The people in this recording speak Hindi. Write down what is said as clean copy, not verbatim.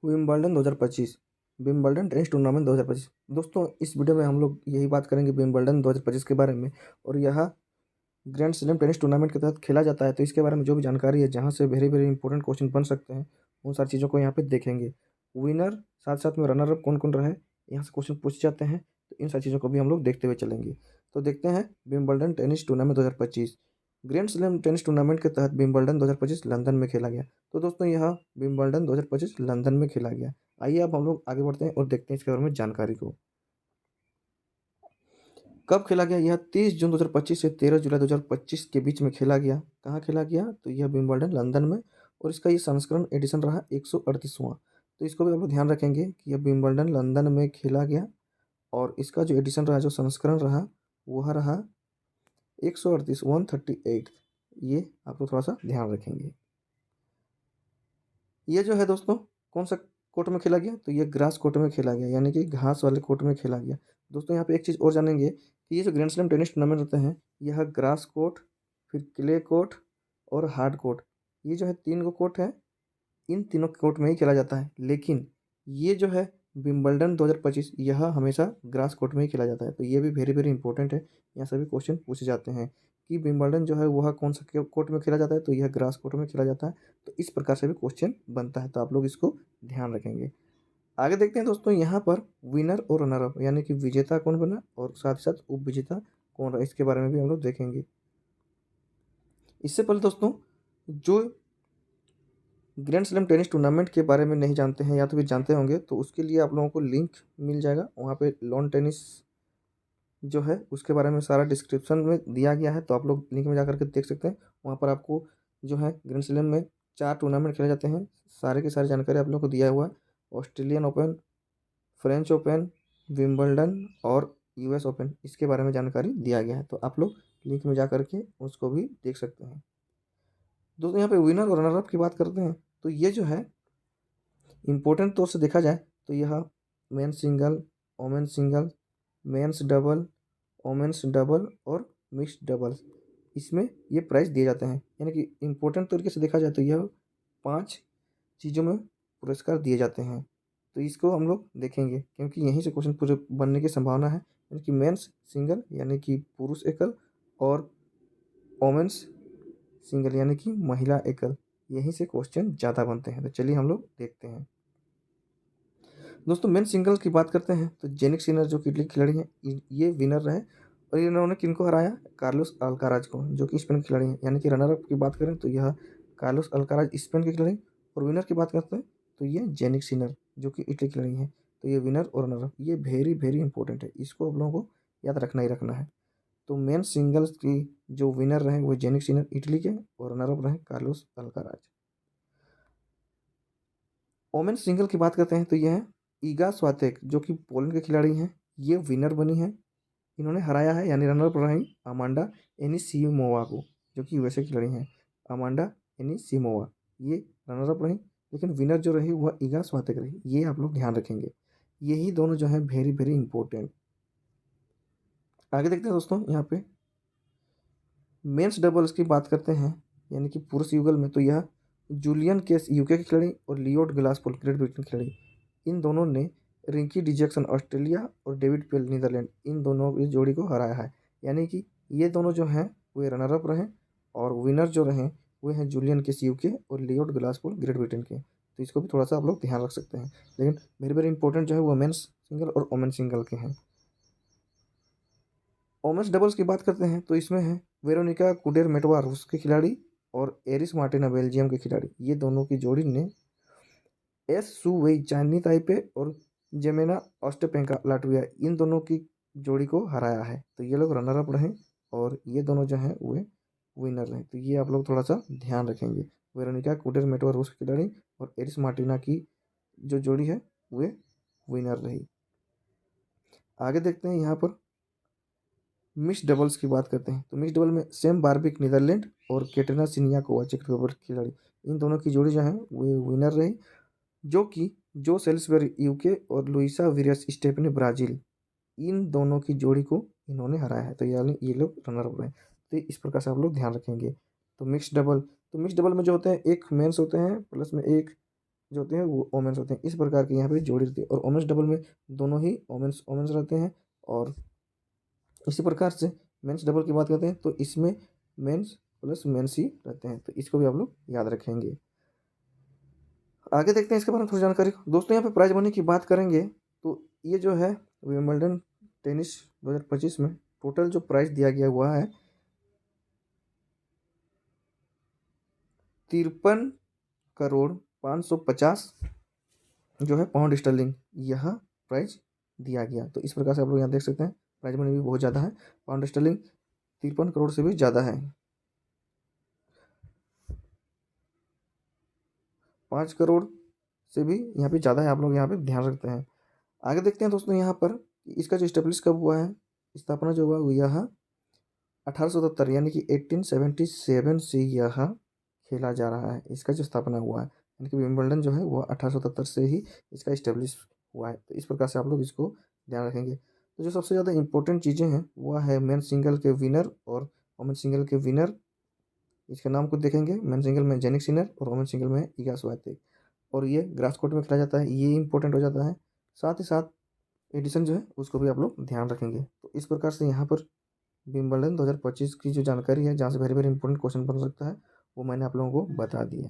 Wimbledon 2025 Wimbledon tennis tournament 2025। दोस्तों इस वीडियो में हम लोग यही बात करेंगे विंबलडन 2025 के बारे में। और यह ग्रैंड स्लैम टेनिस टूर्नामेंट के तहत खेला जाता है, तो इसके बारे में जो भी जानकारी है, जहाँ से वेरी वेरी इंपॉर्टेंट क्वेश्चन बन सकते हैं, उन सारी चीज़ों को यहाँ पे देखेंगे। विनर साथ साथ में रनर अप कौन कौन रहे, यहाँ से क्वेश्चन पूछ जाते हैं, तो इन सारी चीज़ों को भी हम लोग देखते हुए चलेंगे। तो देखते हैं Wimbledon tennis tournament 2025। Grand slam tennis tournament के तहत विंबलडन 2025 लंदन में खेला गया। तो दोस्तों यह विंबलडन 2025 लंदन में खेला गया। आइए अब हम लोग आगे बढ़ते हैं और देखते हैं इसके बारे में जानकारी को। कब खेला गया? यह 30 जून 2025 से 13 जुलाई 2025 के बीच में खेला गया। कहाँ खेला गया? तो यह विंबलडन लंदन में। और इसका ये संस्करण एडिशन रहा 138वां। तो इसको भी आप लोग ध्यान रखेंगे कि यह विंबलडन लंदन में खेला गया और इसका जो एडिशन रहा, जो संस्करण रहा, वह रहा 138 138। ये आप लोग थोड़ा सा ध्यान रखेंगे। ये जो है दोस्तों कौन सा कोर्ट में खेला गया? तो ये ग्रास कोर्ट में खेला गया, यानी कि घास वाले कोर्ट में खेला गया। दोस्तों यहाँ पे एक चीज़ और जानेंगे कि ये जो ग्रैंड स्लैम टेनिस टूर्नामेंट होते हैं, यह ग्रास कोर्ट, फिर क्ले कोर्ट और हार्ड कोर्ट, ये जो है 3 गो कोर्ट है। इन तीनों कोर्ट में ही खेला जाता है, लेकिन ये जो है विंबलडन 2025 यह हमेशा ग्रास कोर्ट में ही खेला जाता है। तो ये भी वेरी वेरी इंपॉर्टेंट है, यहाँ सभी क्वेश्चन पूछे जाते हैं कि विंबलडन जो है वह कौन सा कोर्ट में खेला जाता है, तो यह ग्रास कोर्ट में खेला जाता है। तो इस प्रकार से भी क्वेश्चन बनता है, तो आप लोग इसको ध्यान रखेंगे। आगे देखते हैं दोस्तों, यहाँ पर विनर और रनर अप, यानी कि विजेता कौन बना और साथ ही साथ उप विजेता कौन रहा, इसके बारे में भी हम लोग देखेंगे। इससे पहले दोस्तों, जो ग्रैंड स्लैम टेनिस टूर्नामेंट के बारे में नहीं जानते हैं या तो फिर जानते होंगे, तो उसके लिए आप लोगों को लिंक मिल जाएगा। वहाँ पे लॉन टेनिस जो है उसके बारे में सारा डिस्क्रिप्शन में दिया गया है, तो आप लोग लिंक में जा करके देख सकते हैं। वहाँ पर आपको जो है ग्रैंड स्लैम में 4 टूर्नामेंट खेले जाते हैं, सारे की सारी जानकारी आप लोगों को दिया हुआ है। Australian open, French open, Wimbledon और यूएस ओपन, इसके बारे में जानकारी दिया गया है। तो आप लोग लिंक में जा करके उसको भी देख सकते हैं। दोस्तों यहाँ पे विनर और रनर अप की बात करते हैं, तो ये जो है इम्पोर्टेंट तौर से देखा जाए तो यह men single, women single, men's double, women's double और मिक्स्ड डबल, इसमें ये प्राइज दिए जाते हैं। यानी कि इम्पोर्टेंट तरीके से देखा जाए तो यह 5 चीज़ों में पुरस्कार दिए जाते हैं। तो इसको हम लोग देखेंगे, क्योंकि यहीं से क्वेश्चन पूरे बनने की संभावना है। यानी कि मेंस सिंगल यानी कि पुरुष एकल, और वोमेन्स सिंगल यानी कि महिला एकल, यहीं से क्वेश्चन ज़्यादा बनते हैं। तो चलिए हम लोग देखते हैं। दोस्तों मेन सिंगल की बात करते हैं तो जेनिक सिनर जो कि इटली की खिलाड़ी हैं, ये विनर रहे। और इन्होंने किनको हराया? कार्लोस अल्काराज को, जो कि स्पेन के खिलाड़ी हैं। यानी कि रनर अप की बात करें तो यह कार्लोस अल्काराज स्पेन के खिलाड़ी, और विनर की बात करते हैं तो ये जेनिक सिनर जो कि इटली के खिलाड़ी हैं। तो ये विनर और रनर अप, ये वेरी वेरी इंपॉर्टेंट है, इसको आप लोगों को याद रखना ही रखना है। तो मेन सिंगल्स की जो विनर रहे वो जेनिक सिनर इटली के, और रनर अप रहे कार्लोस अल्काराज। वोमेन सिंगल की बात करते हैं तो ये है ईगा स्वातेक, जो कि पोलैंड के खिलाड़ी हैं। ये विनर बनी है, इन्होंने हराया है, यानी रनर अप रही अमांडा एनिसीमोवा को, जो कि यूएसए की खिलाड़ी हैं। अमांडा एनिसीमोवा ये रनर अप रही, लेकिन विनर जो रही वह ईगा स्वातेक रही। ये आप लोग ध्यान रखेंगे, यही दोनों जो है वेरी वेरी इंपॉर्टेंट। आगे देखते हैं दोस्तों, यहाँ पे मेंस डबल्स की बात करते हैं, यानी कि पुरुष युगल में, तो यह जूलियन केस यूके के खिलाड़ी और लियोट ग्लासपोल ग्रेट ब्रिटेन के खिलाड़ी, इन दोनों ने रिंकी डिजैक्सन ऑस्ट्रेलिया और डेविड पेल नीदरलैंड, इन दोनों की जोड़ी को हराया है। यानी कि ये दोनों जो हैं वे रनर अप रहे, और विनर जो रहे वे हैं जूलियन केस यूके और लियोट ग्लासपोल ग्रेट ब्रिटेन के। तो इसको भी थोड़ा सा आप लोग ध्यान रख सकते हैं, लेकिन वेरी वेरी इंपॉर्टेंट जो है वो मेंस सिंगल और वोमेन सिंगल के हैं। वोमेन्स डबल्स की बात करते हैं तो इसमें है वेरोनिका कुडेरमेटोवा रूस के खिलाड़ी और एरिस मार्टिना बेल्जियम के खिलाड़ी। ये दोनों की जोड़ी ने एस सू वेई चाइनी ताइपे और जेमेना ऑस्टेपेंका लाटविया, इन दोनों की जोड़ी को हराया है। तो ये लोग रनर अप रहे, और ये दोनों जो हैं वे विनर रहे। तो ये आप लोग थोड़ा सा ध्यान रखेंगे। वेरोनिका कुडेरमेटोवा रूस के खिलाड़ी और एरिस मार्टिना की जो जोड़ी है वे विनर रही। आगे देखते हैं, यहाँ पर मिक्स डबल्स की बात करते हैं तो मिक्स डबल में सेम बारबिक नीदरलैंड और केटरिना सिनियाकोवा चेक रिपब्लिक की खिलाड़ी, इन दोनों की जोड़ी जो है वो विनर रही, जो कि जो सेल्सबरी यूके और लुइसा विरियस स्टेफनी ब्राज़ील, इन दोनों की जोड़ी को इन्होंने हराया है। तो यानी ये लोग रनर अप रहे। तो इस प्रकार से आप लोग ध्यान रखेंगे। तो मिक्स डबल में जो होते हैं एक मेंस होते हैं प्लस में एक जो होते हैं वो वोमेन्स होते हैं। इस प्रकार की यहाँ पे जोड़ी रहती है और वोमेन्स डबल में दोनों ही वोमेन्स वोमेन्स रहते हैं। और इसी प्रकार से मेंस डबल की बात करते हैं तो इसमें मेंस प्लस मेंस ही रहते हैं, तो इसको भी आप लोग याद रखेंगे। आगे देखते हैं इसके बारे में थोड़ी जानकारी। दोस्तों यहाँ पे प्राइज मनी की बात करेंगे तो ये जो है विंबलडन टेनिस 2025 में टोटल जो प्राइज दिया गया हुआ है 53,550,00,000 जो है पाउंड स्टर्लिंग, यह प्राइज दिया गया। तो इस प्रकार से आप लोग यहाँ देख सकते हैं प्राइज मनी भी बहुत ज़्यादा है, पाउंड स्टर्लिंग 53 करोड़ से भी ज़्यादा है, 5 करोड़ से भी यहाँ पे ज़्यादा है। आप लोग यहाँ पे ध्यान रखते हैं। आगे देखते हैं दोस्तों यहाँ पर इसका जो इस्टेब्लिश कब हुआ है, स्थापना जो हुआ वो यह 1877 यानी कि 1877 से यह खेला जा रहा है। इसका जो स्थापना हुआ है यानी कि विंबलडन जो है वो 1877 से ही इसका इस्टेब्लिश हुआ है। तो इस प्रकार से आप लोग इसको ध्यान रखेंगे। तो जो सबसे ज़्यादा इंपॉर्टेंट चीज़ें हैं वह है मेन सिंगल के विनर और वुमेन सिंगल के विनर। इसके नाम को देखेंगे, मेन सिंगल में जेनिक सिनर और वुमेन सिंगल में इगा स्वातिक, और ये ग्रास कोर्ट में खेला जाता है, ये इंपॉर्टेंट हो जाता है। साथ ही साथ एडिशन जो है उसको भी आप लोग ध्यान रखेंगे। तो इस प्रकार से यहाँ पर विंबलडन 2025 की जो जानकारी है जहाँ से वेरी वेरी इंपॉर्टेंट क्वेश्चन बन सकता है वो मैंने आप लोगों को बता दिया।